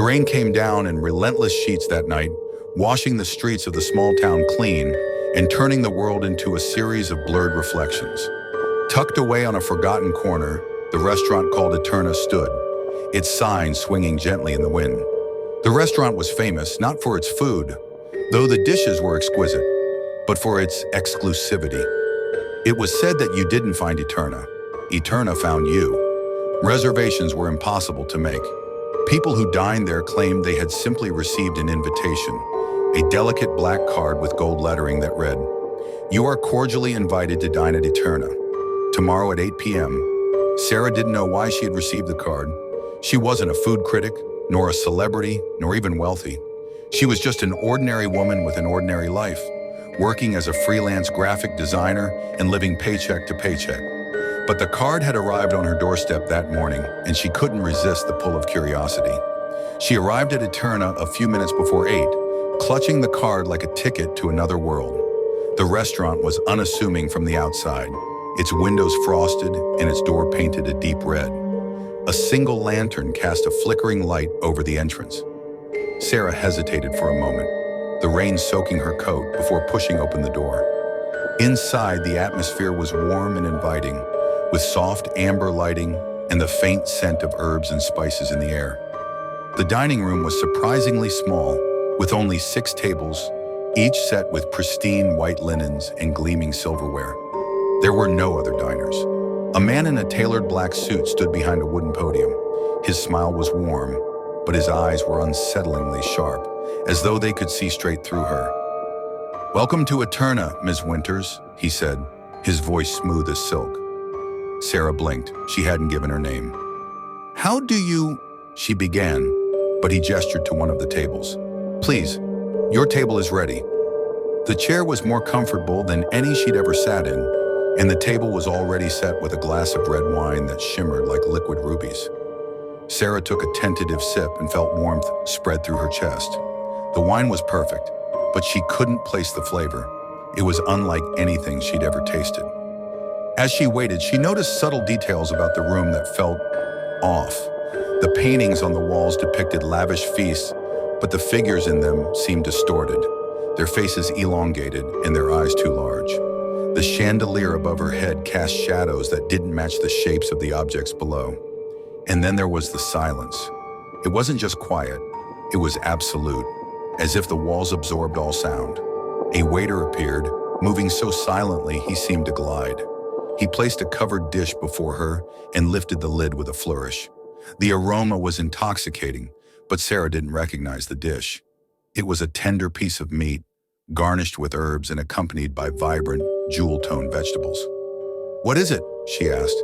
rain came down in relentless sheets that night, washing the streets of the small town clean and turning the world into a series of blurred reflections. Tucked away on a forgotten corner, the restaurant called Eterna stood, its sign swinging gently in the wind. The restaurant was famous not for its food, though the dishes were exquisite, but for its exclusivity. It was said that you didn't find Eterna. Eterna found you. Reservations were impossible to make. People who dined there claimed they had simply received an invitation, a delicate black card with gold lettering that read, "You are cordially invited to dine at Eterna. Tomorrow at 8 p.m. Sarah didn't know why she had received the card. She wasn't a food critic, nor a celebrity, nor even wealthy. She was just an ordinary woman with an ordinary life, working as a freelance graphic designer and living paycheck to paycheck. But the card had arrived on her doorstep that morning, and she couldn't resist the pull of curiosity. She arrived at Eterna a few minutes before 8, clutching the card like a ticket to another world. The restaurant was unassuming from the outside, its windows frosted and its door painted a deep red. A single lantern cast a flickering light over the entrance. Sarah hesitated for a moment, the rain soaking her coat before pushing open the door. Inside, the atmosphere was warm and inviting, with soft amber lighting and the faint scent of herbs and spices in the air. The dining room was surprisingly small, with only 6 tables, each set with pristine white linens and gleaming silverware. There were no other diners. A man in a tailored black suit stood behind a wooden podium. His smile was warm, but his eyes were unsettlingly sharp, as though they could see straight through her. "Welcome to Eterna, Ms. Winters," he said, his voice smooth as silk. Sarah blinked. She hadn't given her name. "How do you—" she began, but he gestured to one of the tables. "Please, your table is ready." The chair was more comfortable than any she'd ever sat in, and the table was already set with a glass of red wine that shimmered like liquid rubies. Sarah took a tentative sip and felt warmth spread through her chest. The wine was perfect, but she couldn't place the flavor. It was unlike anything she'd ever tasted. As she waited, she noticed subtle details about the room that felt off. The paintings on the walls depicted lavish feasts, but the figures in them seemed distorted, their faces elongated and their eyes too large. The chandelier above her head cast shadows that didn't match the shapes of the objects below. And then there was the silence. It wasn't just quiet, it was absolute, as if the walls absorbed all sound. A waiter appeared, moving so silently he seemed to glide. He placed a covered dish before her and lifted the lid with a flourish. The aroma was intoxicating, but Sarah didn't recognize the dish. It was a tender piece of meat, garnished with herbs and accompanied by vibrant, jewel-toned vegetables. "What is it?" she asked.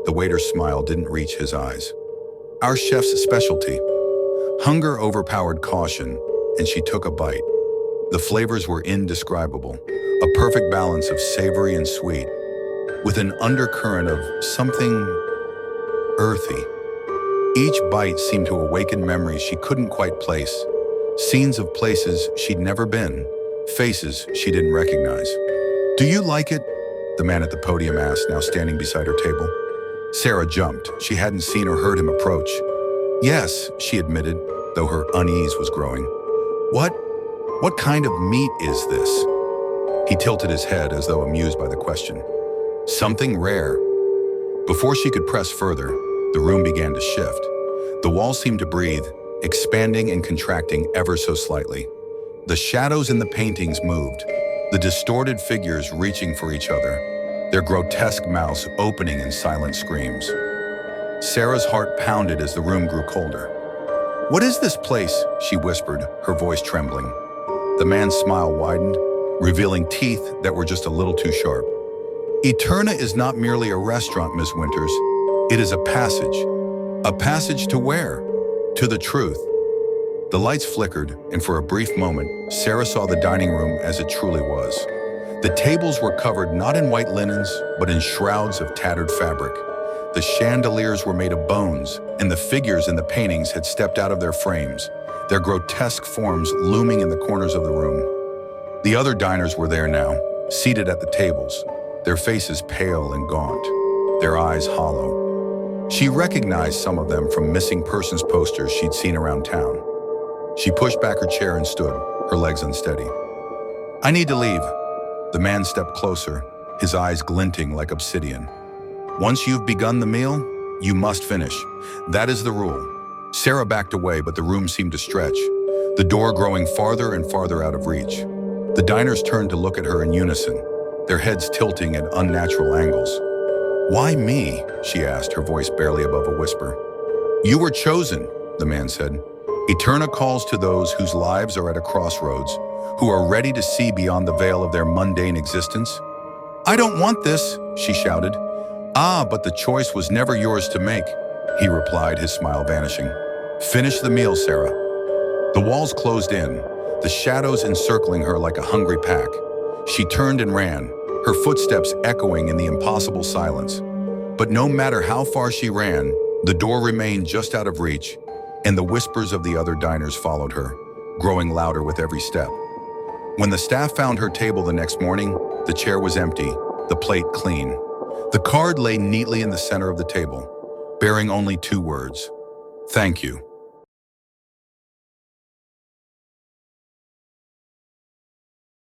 The waiter's smile didn't reach his eyes. "Our chef's specialty." Hunger overpowered caution, and she took a bite. The flavors were indescribable, a perfect balance of savory and sweet, with an undercurrent of something earthy. Each bite seemed to awaken memories she couldn't quite place, scenes of places she'd never been, faces she didn't recognize. "Do you like it?" the man at the podium asked, now standing beside her table. Sarah jumped. She hadn't seen or heard him approach. "Yes," she admitted, though her unease was growing. What kind of meat is this?" He tilted his head as though amused by the question. "Something rare." Before she could press further, the room began to shift. The walls seemed to breathe, expanding and contracting ever so slightly. The shadows in the paintings moved, the distorted figures reaching for each other, their grotesque mouths opening in silent screams. Sarah's heart pounded as the room grew colder. "What is this place?" she whispered, her voice trembling. The man's smile widened, revealing teeth that were just a little too sharp. "Eterna is not merely a restaurant, Miss Winters. It is a passage. A passage to where? To the truth." The lights flickered, and for a brief moment, Sarah saw the dining room as it truly was. The tables were covered not in white linens, but in shrouds of tattered fabric. The chandeliers were made of bones, and the figures in the paintings had stepped out of their frames, their grotesque forms looming in the corners of the room. The other diners were there now, seated at the tables, their faces pale and gaunt, their eyes hollow. She recognized some of them from missing persons posters she'd seen around town. She pushed back her chair and stood, her legs unsteady. I need to leave. The man stepped closer, his eyes glinting like obsidian. Once you've begun the meal, you must finish. That is the rule. Sarah backed away, but the room seemed to stretch, the door growing farther and farther out of reach. The diners turned to look at her in unison, their heads tilting at unnatural angles. Why me? She asked, her voice barely above a whisper. You were chosen, the man said. Eterna calls to those whose lives are at a crossroads, who are ready to see beyond the veil of their mundane existence. I don't want this, she shouted. Ah, but the choice was never yours to make, he replied, his smile vanishing. Finish the meal, Sarah. The walls closed in, the shadows encircling her like a hungry pack. She turned and ran, her footsteps echoing in the impossible silence. But no matter how far she ran, the door remained just out of reach, and the whispers of the other diners followed her, growing louder with every step. When the staff found her table the next morning, the chair was empty, the plate clean. The card lay neatly in the center of the table, bearing only 2 words. Thank you.